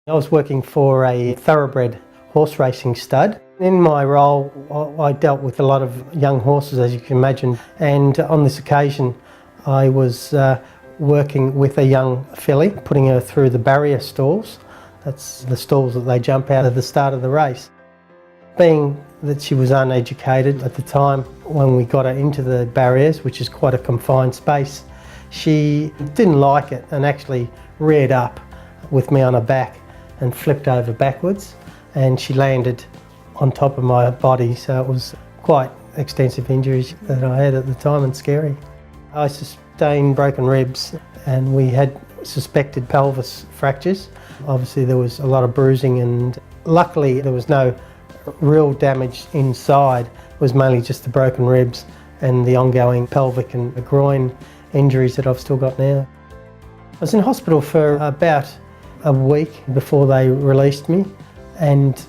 I was working for a thoroughbred horse racing stud. In my role, I dealt with a lot of young horses, as you can imagine, and on this occasion I was working with a young filly, putting her through the barrier stalls. That's the stalls that they jump out at the start of the race. Being that she was uneducated at the time when we got her into the barriers, which is quite a confined space, she didn't like it and actually reared up with me on her back and flipped over backwards, and she landed on top of my body, so it was quite extensive injuries that I had at the time and scary. I sustained broken ribs and we had suspected pelvis fractures. Obviously there was a lot of bruising and luckily there was no real damage inside. It was mainly just the broken ribs and the ongoing pelvic and groin injuries that I've still got now. I was in hospital for about a week before they released me, and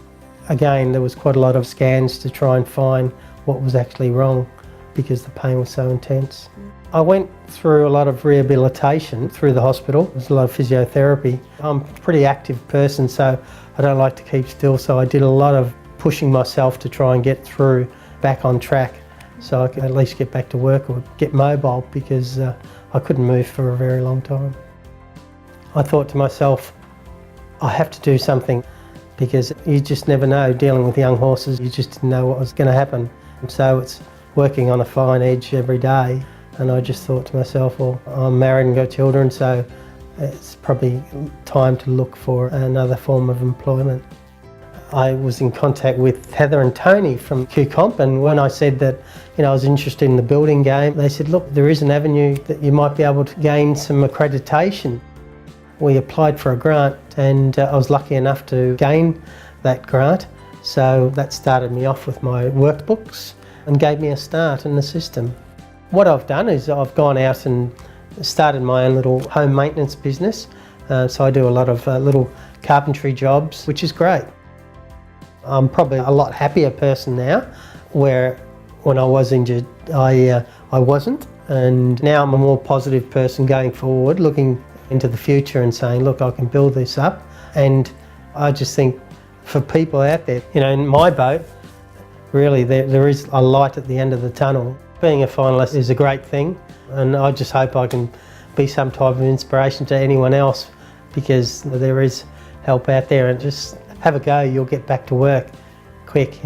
again there was quite a lot of scans to try and find what was actually wrong because the pain was so intense. I went through a lot of rehabilitation through the hospital. There was a lot of physiotherapy. I'm a pretty active person, so I don't like to keep still, so I did a lot of pushing myself to try and get through back on track so I could at least get back to work or get mobile, because I couldn't move for a very long time. I thought to myself, I have to do something, because you just never know dealing with young horses. You just didn't know what was going to happen. And so it's working on a fine edge every day. And I just thought to myself, well, I'm married and got children, so it's probably time to look for another form of employment. I was in contact with Heather and Tony from Q-Comp, and when I said that I was interested in the building game, they said, look, there is an avenue that you might be able to gain some accreditation. We applied for a grant and I was lucky enough to gain that grant, so that started me off with my workbooks and gave me a start in the system. What I've done is I've gone out and started my own little home maintenance business, so I do a lot of little carpentry jobs, which is great. I'm probably a lot happier person now, where when I was injured I wasn't, and now I'm a more positive person going forward, looking into the future and saying, look, I can build this up. And I just think for people out there, in my boat, really there is a light at the end of the tunnel. Being a finalist is a great thing, and I just hope I can be some type of inspiration to anyone else, because there is help out there, and just have a go, you'll get back to work quick,